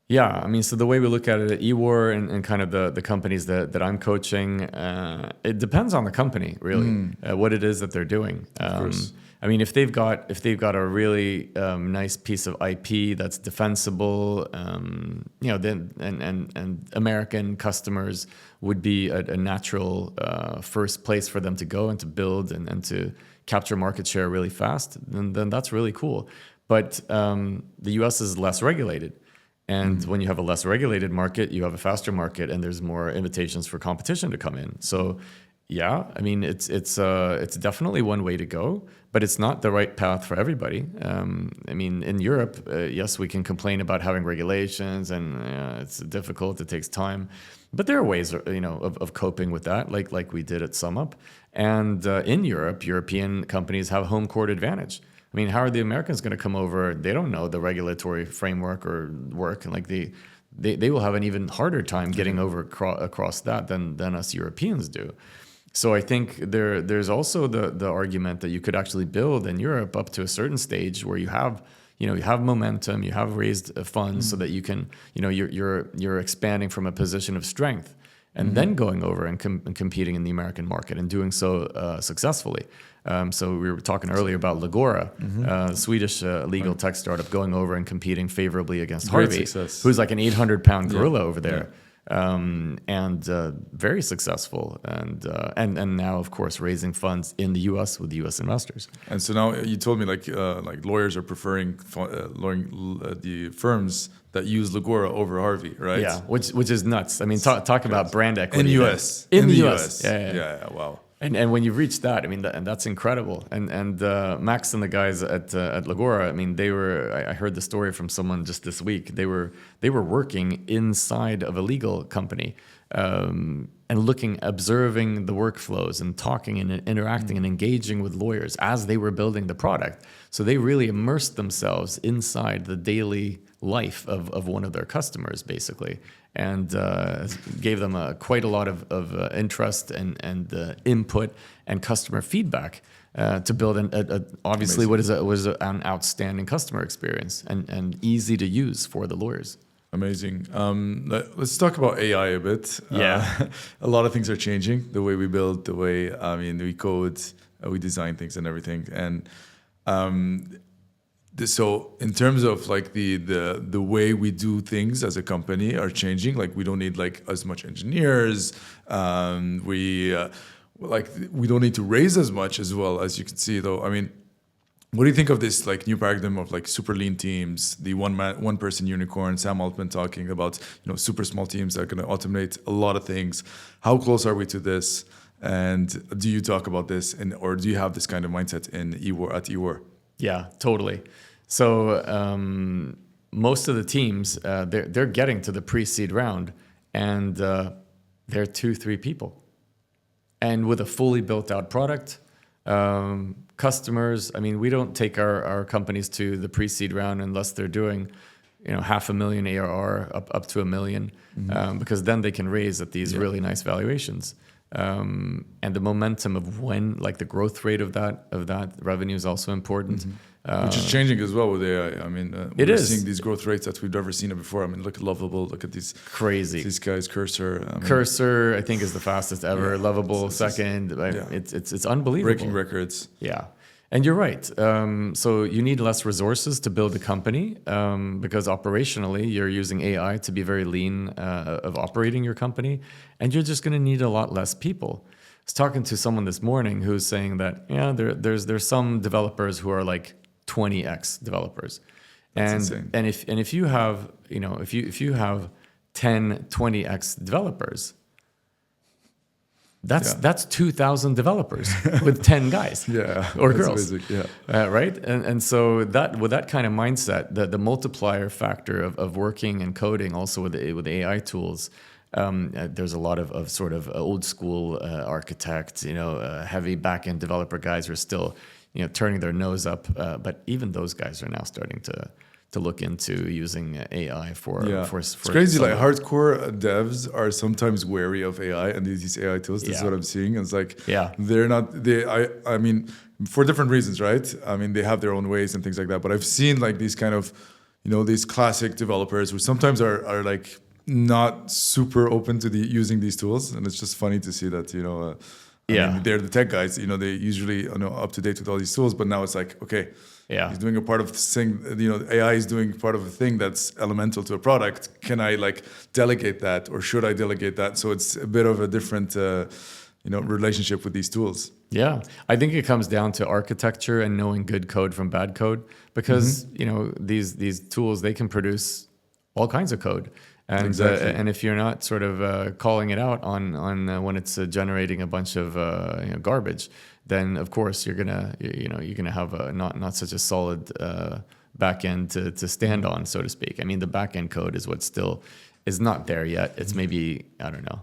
Yeah, I mean, so the way we look at it at EWOR and kind of the companies that I'm coaching, it depends on the company really, what it is that they're doing. Of course. I mean, if they've got a really nice piece of IP that's defensible, then and American customers would be a natural first place for them to go and to build and to capture market share really fast, then that's really cool. But the US is less regulated. And when you have a less regulated market, you have a faster market, and there's more invitations for competition to come in. So, yeah, I mean, it's definitely one way to go, but it's not the right path for everybody. I mean, in Europe, yes, we can complain about having regulations, and it's difficult. It takes time, but there are ways, of coping with that, like we did at Sumup. And in Europe, European companies have home court advantage. I mean, how are the Americans going to come over? They don't know the regulatory framework or work, and they will have an even harder time getting over across that than us Europeans do. So I think there's also the argument that you could actually build in Europe up to a certain stage where you have momentum, you have raised funds so that you can you're expanding from a position of strength. And then going over and competing in the American market and doing so successfully. So we were talking earlier about EWOR, Swedish legal tech startup, going over and competing favorably against Harvey, who's like an 800-pound gorilla over there, and very successful. And now, of course, raising funds in the U.S. with U.S. investors. And so now you told me like lawyers are preferring the firms that use EWOR over Harvey, right? Yeah, which is nuts. I mean, talk about brand equity. In the US. In the US. Yeah, wow. And when you reach that, I mean, that's incredible. And Max and the guys at EWOR, I mean, I heard the story from someone just this week. They were working inside of a legal company and observing the workflows and talking and interacting and engaging with lawyers as they were building the product. So they really immersed themselves inside the daily life of one of their customers, basically, and gave them quite a lot of interest and input and customer feedback to build obviously Amazing. what is an outstanding customer experience and easy to use for the lawyers. Amazing. Let's talk about AI a bit. Yeah. A lot of things are changing. The way we build, the way we code, we design things and everything. And so in terms of like the way we do things as a company are changing. Like we don't need like as much engineers. We don't need to raise as much as well, as you can see though. I mean, what do you think of this like new paradigm of like super lean teams, the one person unicorn, Sam Altman talking about super small teams that are going to automate a lot of things? How close are we to this? And do you talk about this, or do you have this kind of mindset at EWOR? Yeah, totally. So most of the teams they're getting to the pre-seed round, and they're 2-3 people, and with a fully built out product. Customers, I mean, we don't take our companies to the pre-seed round unless they're doing, $500,000 ARR up to $1 million, because then they can raise at these really nice valuations. And the momentum of the growth rate of that revenue is also important. Which is changing as well with AI. I mean, we're seeing these growth rates that we've never seen it before. I mean, look at Lovable, look at these crazy these guys. Cursor, Cursor, I think is the fastest ever. Yeah, Lovable second. It's unbelievable. Breaking records. Yeah. And you're right. So you need less resources to build a company because operationally you're using AI to be very lean of operating your company, and you're just going to need a lot less people. I was talking to someone this morning who's saying that there's some developers who are like 20x developers, That's and insane. if you have if you have 10 20x developers. That's 2,000 developers with 10 guys or girls, basic, right? And so with that kind of mindset, the multiplier factor of working and coding also with AI tools, there's a lot of sort of old school architects, heavy back-end developer guys who are still turning their nose up, but even those guys are now starting to look into using AI for It's crazy. some Like of- hardcore devs are sometimes wary of AI and these AI tools. This is Yeah. what I'm seeing. It's like Yeah. they're not. I mean, for different reasons, right? I mean, they have their own ways and things like that. But I've seen like these kind of, these classic developers who sometimes are like not super open to using these tools, and it's just funny to see that. I mean, they're the tech guys. They usually up to date with all these tools, but now it's like okay. Yeah. He's doing a part of this thing, AI is doing part of a thing that's elemental to a product. Can I like delegate that, or should I delegate that? So it's a bit of a different, relationship with these tools. Yeah, I think it comes down to architecture and knowing good code from bad code, because these tools, they can produce all kinds of code, and Exactly. and if you're not sort of calling it out on when it's generating a bunch of garbage, then of course you're gonna have a not such a solid back end to stand on, so to speak. I mean, the back end code is what still is not there yet. It's maybe, I don't know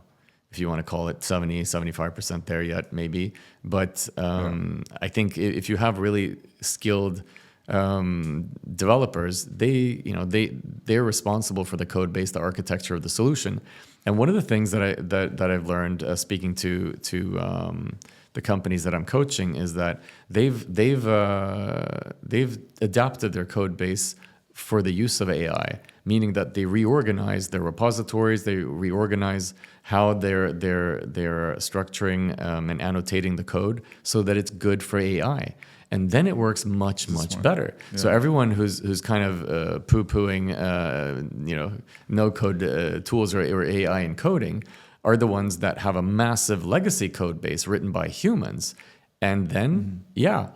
if you want to call it 75% there yet, maybe. But I think if you have really skilled developers, they're responsible for the code base, the architecture of the solution. And one of the things that I've learned speaking to the companies that I'm coaching is that they've adapted their code base for the use of AI, meaning that they reorganize their repositories, they reorganize how they're structuring and annotating the code so that it's good for AI. And then it works much better. Yeah. So everyone who's kind of poo-pooing no code tools or AI in coding are the ones that have a massive legacy code base written by humans. And then,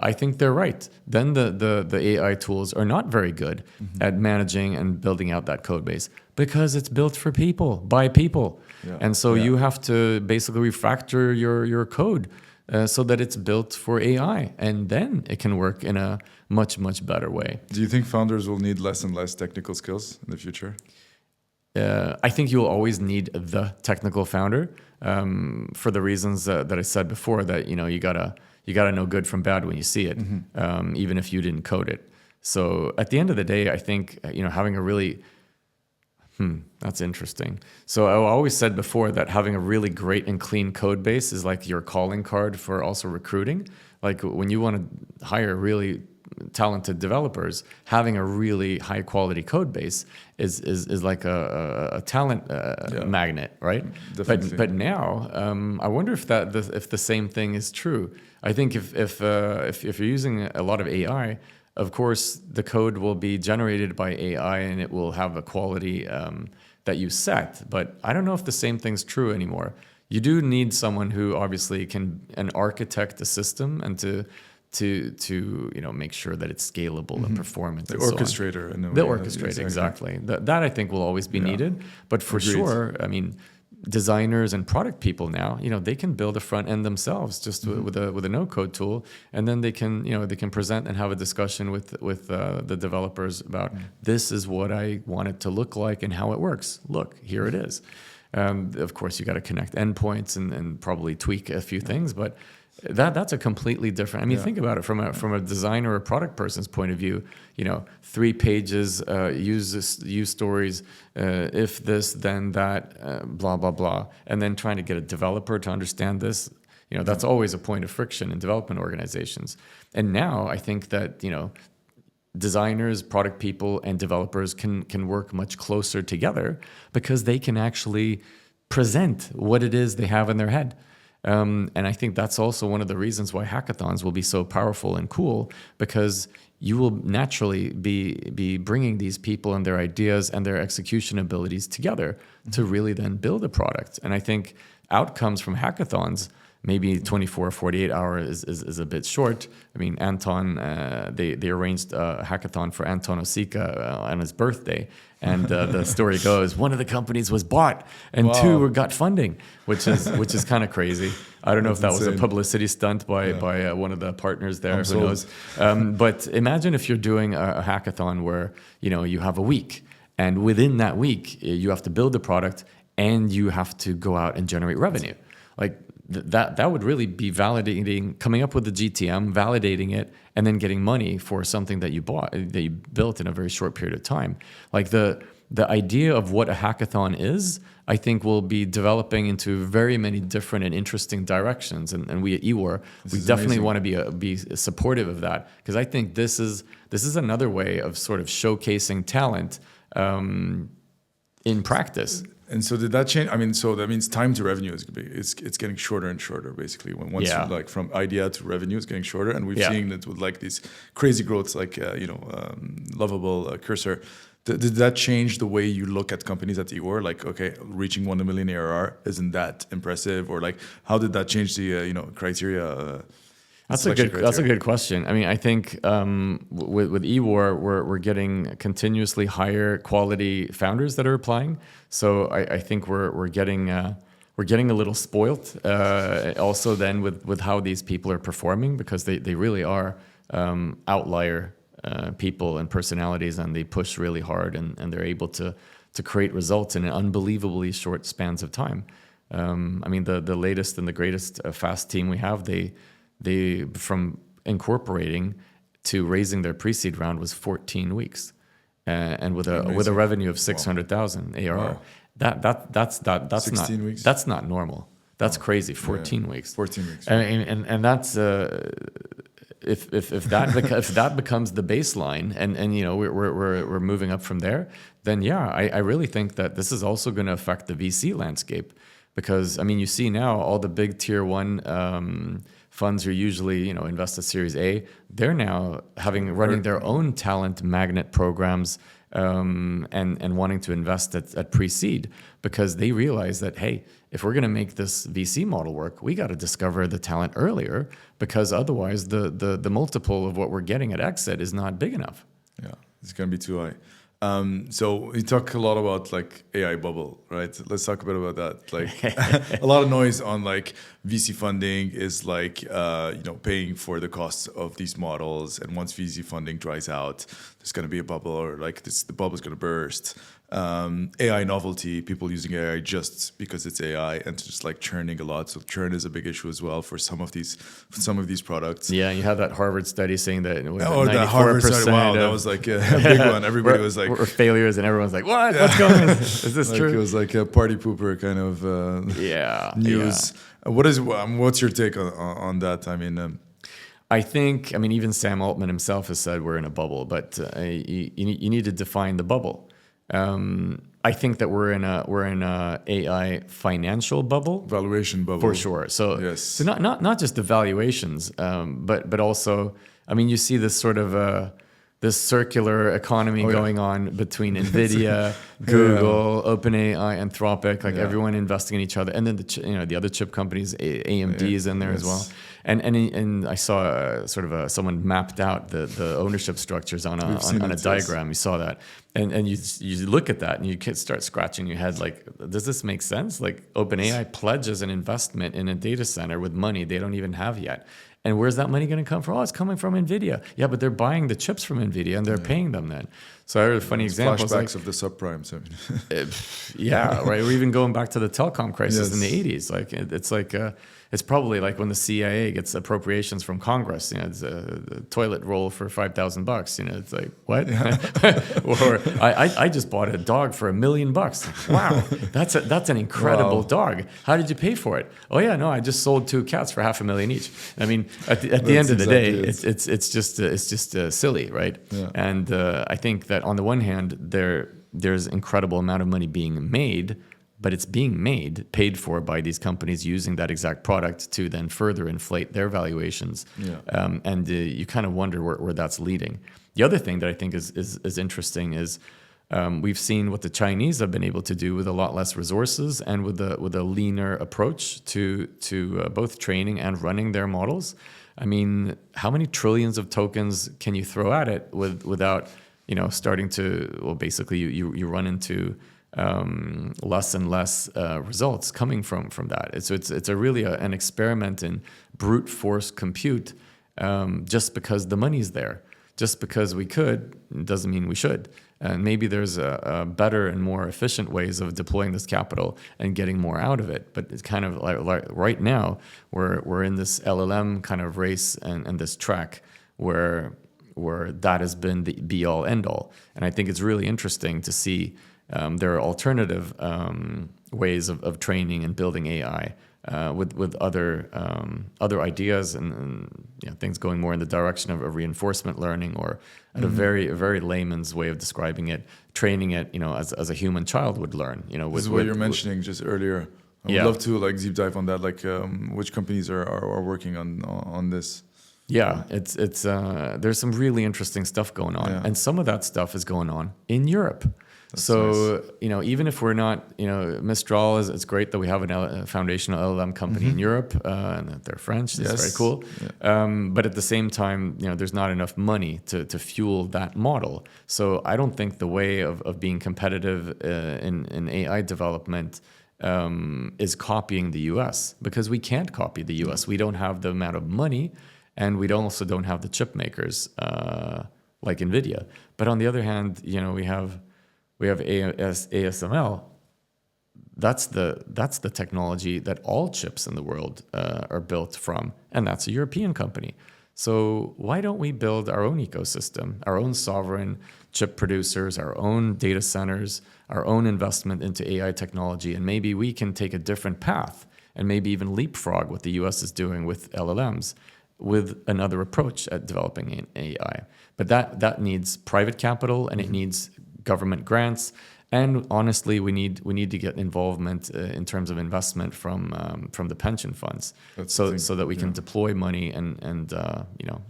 I think they're right. Then the AI tools are not very good at managing and building out that code base because it's built for people, by people. Yeah. And so you have to basically refactor your code so that it's built for AI. And then it can work in a much better way. Do you think founders will need less and less technical skills in the future? I think you'll always need the technical founder for the reasons that I said before, that you gotta know good from bad when you see it, even if you didn't code it. So at the end of the day, I think having a really that's interesting. So I always said before that having a really great and clean code base is like your calling card for also recruiting. Like when you want to hire really talented developers, having a really high quality code base is like a talent magnet, right? Definitely. But now I wonder if the same thing is true. I think if you're using a lot of AI, of course the code will be generated by AI and it will have a quality that you set. But I don't know if the same thing's true anymore. You do need someone who obviously can architect the system and to make sure that it's scalable and performant. The and orchestrator. So on. The orchestrator, exactly. That I think will always be needed. But for sure, I mean, designers and product people now, they can build a front end themselves just with a no code tool, and then they can present and have a discussion with the developers about this is what I want it to look like and how it works. Look, here it is. Of course, you got to connect endpoints and probably tweak a few things, but that's a completely different. I mean, think about it from a designer or product person's point of view. 3 pages, use stories, if this, then that, blah blah blah, and then trying to get a developer to understand this. That's always a point of friction in development organizations. And now I think that designers, product people, and developers can work much closer together because they can actually present what it is they have in their head. And I think that's also one of the reasons why hackathons will be so powerful and cool, because you will naturally be bringing these people and their ideas and their execution abilities together to really then build a product. And I think outcomes from hackathons, maybe 24 or 48 hours is a bit short. I mean, Anton, they arranged a hackathon for Anton Osika on his birthday. And the story goes, one of the companies was bought and 2 got funding, which is kind of crazy. I don't know if that was a publicity stunt by one of the partners there. Who knows? But imagine if you're doing a hackathon where you have a week, and within that week you have to build a product and you have to go out and generate revenue. Like, that would really be validating, coming up with the GTM, validating it, and then getting money for something that you built in a very short period of time. Like the idea of what a hackathon is, I think will be developing into very many different and interesting directions. And we at EWOR, we definitely want to be supportive of that, because I think this is another way of sort of showcasing talent in practice. And so did that change? I mean, so that means time to revenue it's getting shorter and shorter, basically. Once you, like from idea to revenue, it's getting shorter, and we've seen it with like these crazy growths, like Lovable, Cursor. Did that change the way you look at companies at EWOR? Like, okay, reaching 1 million ARR isn't that impressive, or like how did that change the criteria? That's a good question. I mean, I think with EWOR, we're getting continuously higher quality founders that are applying. So I think we're getting a little spoiled. Also, then with how these people are performing, because they really are outlier people and personalities, and they push really hard, and they're able to create results in an unbelievably short spans of time. I mean, the latest and the greatest fast team we have, they from incorporating to raising their pre-seed round was 14 weeks, and with a revenue of 600,000 ARR. Wow. That's 16 weeks. That's not normal. That's crazy. 14 weeks. 14 weeks. And that's if that becomes the baseline, and we're moving up from there, then I really think that this is also going to affect the VC landscape, because I mean, you see now all the big tier one funds who usually invest at Series A, they're now running their own talent magnet programs, and wanting to invest at pre-seed, because they realize that, hey, if we're going to make this VC model work, we got to discover the talent earlier, because otherwise the multiple of what we're getting at exit is not big enough. Yeah, it's going to be too high. So we talk a lot about like AI bubble, right? Let's talk a bit about that. Like a lot of noise on like VC funding is like paying for the costs of these models, and once VC funding dries out, there's going to be a bubble, or like the bubble is going to burst. AI novelty, people using AI just because it's AI, and just like churning a lot. So churn is a big issue as well for some of these products. Yeah, you have that Harvard study saying that. The Harvard study. Wow, that was like a big one. Everybody was like, we're failures, and everyone's like, what? What's going on? Is this like, true? It was like a party pooper kind of news. Yeah. What's your take on that? I mean. I think, even Sam Altman himself has said we're in a bubble, but you need to define the bubble. I think that we're in a AI financial bubble, valuation bubble for sure. So, yes. So not just the valuations, but also, you see this sort of this circular economy going on between NVIDIA, Google, OpenAI, Anthropic, everyone investing in each other, and then the other chip companies, AMD is in there as well. And I saw someone mapped out the ownership structures on a diagram. You saw that, and you look at that and you start scratching your head like, does this make sense? Like OpenAI pledges an investment in a data center with money they don't even have yet. And where's that money going to come from? Oh, it's coming from NVIDIA. Yeah, but they're buying the chips from NVIDIA and they're paying them then. So I heard a funny example. Flashbacks of the subprimes. Right. We're even going back to the telecom crisis in the 80s. Like it's probably like when the CIA gets appropriations from Congress. It's a toilet roll for $5,000. It's like, what? Or I just bought a dog for $1 million. Wow, that's an incredible dog. How did you pay for it? Oh yeah, no, I just sold 2 cats for $500,000 each. At the end of the day, it's just silly, right? Yeah. And I think that on the one hand, there's incredible amount of money being made, but it's being paid for by these companies using that exact product to then further inflate their valuations. Yeah. And you kind of wonder where that's leading. The other thing that I think is interesting is we've seen what the Chinese have been able to do with a lot less resources and with a leaner approach to both training and running their models. How many trillions of tokens can you throw at it without starting to, basically you run into less and less results coming from that. It's really an experiment in brute force compute, just because the money's there. just because we could doesn't mean we should. And maybe there's a better and more efficient ways of deploying this capital and getting more out of it. But it's kind of like right now we're in this LLM kind of race and this track where that has been the be all end all. And I think it's really interesting to see there are alternative ways of training and building AI with other ideas and things going more in the direction of reinforcement learning, or at a very layman's way of describing it, training it as a human child would learn. This is what you're mentioning just earlier. I would love to deep dive on that. Which companies are working on this? Yeah, it's there's some really interesting stuff going on, and some of that stuff is going on in Europe. That's so nice. Even if we're not, Mistral it's great that we have a foundational LLM company in Europe, and that they're French. That's very cool. Yeah. But at the same time, there's not enough money to fuel that model. So I don't think the way of being competitive in AI development is copying the US, because we can't copy the US. We don't have the amount of money, and we also don't have the chip makers like NVIDIA. But on the other hand, we have ASML. That's the technology that all chips in the world are built from, and that's a European company. So why don't we build our own ecosystem, our own sovereign chip producers, our own data centers, our own investment into AI technology, and maybe we can take a different path and maybe even leapfrog what the US is doing with LLMs, with another approach at developing AI. But that needs private capital, and it needs government grants, and honestly, we need to get involvement in terms of investment from the pension funds, so that we can deploy money and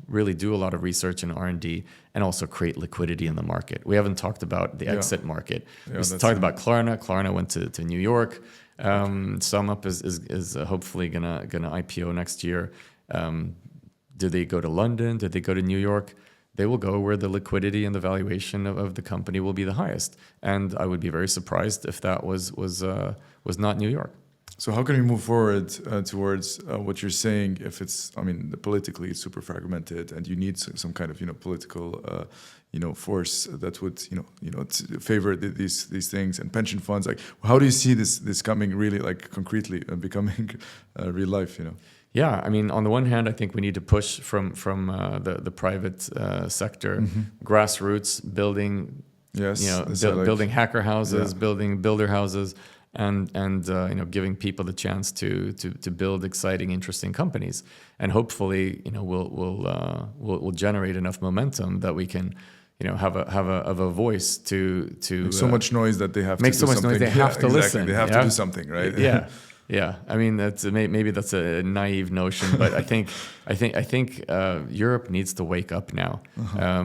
really do a lot of research and R&D, and also create liquidity in the market. We haven't talked about the exit market. We talked about Klarna. Klarna went to New York. Sumup is hopefully gonna IPO next year. Do they go to London? Did they go to New York? They will go where the liquidity and the valuation of the company will be the highest. And I would be very surprised if that was not New York. So how can we move forward towards what you're saying? If it's, politically it's super fragmented, and you need some kind of political force that would favor these things, and pension funds. How do you see this coming really concretely and becoming real life? Yeah, on the one hand, I think we need to push from the private sector, grassroots, building, building hacker houses, building builder houses, and giving people the chance to build exciting, interesting companies, and hopefully we'll generate enough momentum that we can have a voice to make so much noise that they have make to so do much something. noise they have to listen. They have to do something, right? Yeah. Yeah, that's maybe that's a naive notion, but I think Europe needs to wake up now,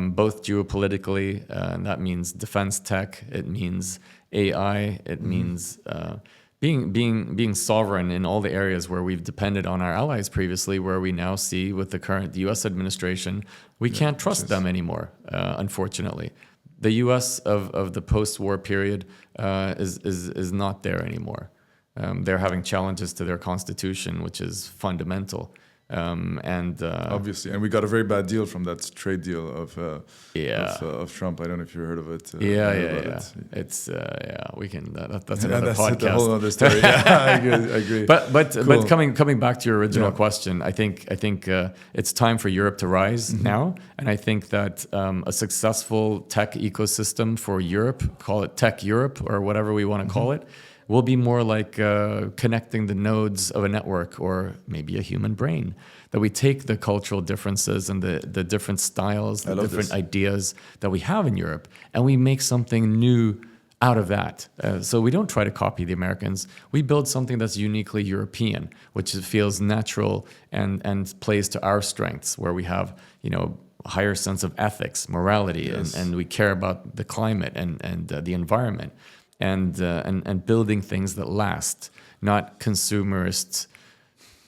both geopolitically, and that means defense tech. It means AI. It means being sovereign in all the areas where we've depended on our allies previously. Where we now see with the current U.S. administration, we can't trust them anymore. Unfortunately, the U.S. of the post-war period is not there anymore. They're having challenges to their constitution, which is fundamental. Obviously, and we got a very bad deal from that trade deal of Trump. I don't know if you heard of it. It's we can. That's another podcast. That's a whole other story. I agree. But coming back to your original question, I think it's time for Europe to rise now, and I think that a successful tech ecosystem for Europe, call it Tech Europe or whatever we want to call it, will be more like connecting the nodes of a network, or maybe a human brain. That we take the cultural differences and the different styles, the different ideas that we have in Europe, and we make something new out of that. So we don't try to copy the Americans. We build something that's uniquely European, which feels natural and plays to our strengths, where we have a higher sense of ethics, morality, and we care about the climate and the environment. And building things that last, not consumerist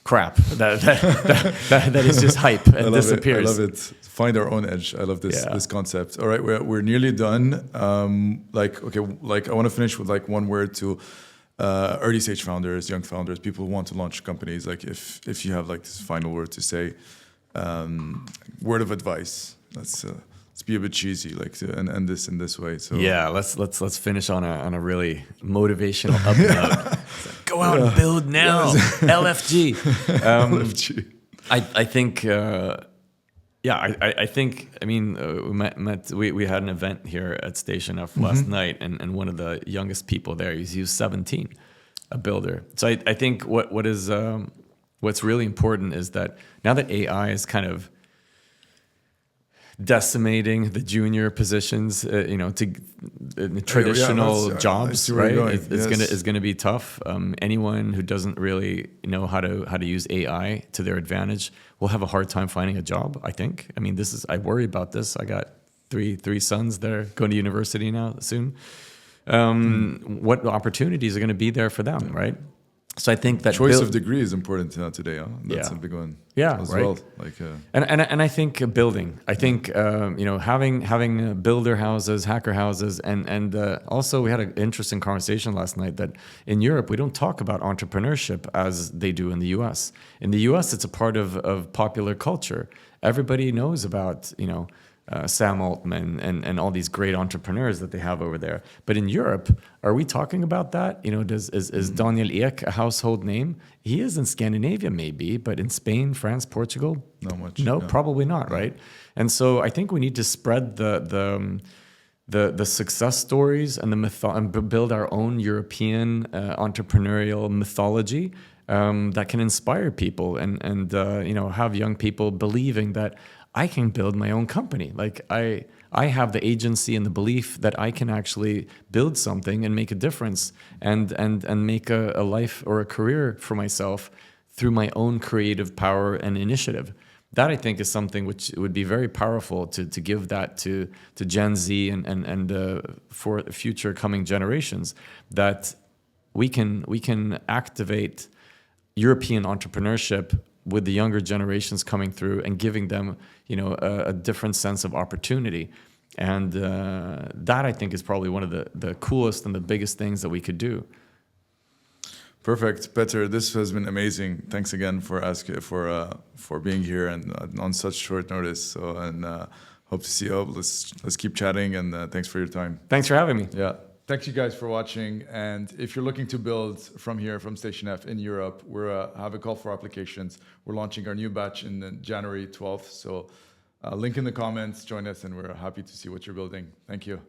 crap that is just hype and disappears. I love it. Find our own edge. I love this concept. All right, we're nearly done. I want to finish with one word to early stage founders, young founders, people who want to launch companies. If you have this final word to say, word of advice. let's be a bit cheesy, like and end this in this way. So Yeah, let's finish on a really motivational up note. Go out and build now, LFG. LFG. I think. I think. I mean, we had an event here at Station F last night, and one of the youngest people there, he was 17, a builder. So I think what's really important is that now that AI is kind of decimating the junior positions, to traditional jobs, right? It's gonna be tough. Anyone who doesn't really know how to use AI to their advantage will have a hard time finding a job, I think. I mean, I worry about this. I got three sons that are going to university now soon. What opportunities are going to be there for them, right? So I think that choice of degree is important today. Huh? That's a big one. Yeah, as right. Well. Like, and I think building. I think having builder houses, hacker houses, and also we had an interesting conversation last night that in Europe we don't talk about entrepreneurship as they do in the U.S. In the U.S. it's a part of popular culture. Everybody knows about Sam Altman and all these great entrepreneurs that they have over there. But in Europe, are we talking about that? Is Daniel Ek a household name? He is in Scandinavia maybe, but in Spain, France, Portugal? Not much. No, probably not, right? And so I think we need to spread the success stories and and build our own European entrepreneurial mythology that can inspire people and have young people believing that I can build my own company. Like I have the agency and the belief that I can actually build something and make a difference and make a life or a career for myself through my own creative power and initiative. That I think is something which would be very powerful to give that to Gen Z and for future coming generations, that we can activate European entrepreneurship with the younger generations coming through and giving them, a different sense of opportunity. And that I think is probably one of the coolest and the biggest things that we could do. Perfect, Petter. This has been amazing. Thanks again for being here and on such short notice. So hope to see you. Let's keep chatting and thanks for your time. Thanks for having me. Yeah. Thank you guys for watching. And if you're looking to build from here, from Station F in Europe, we have a call for applications. We're launching our new batch in January 12th. So link in the comments, join us, and we're happy to see what you're building. Thank you.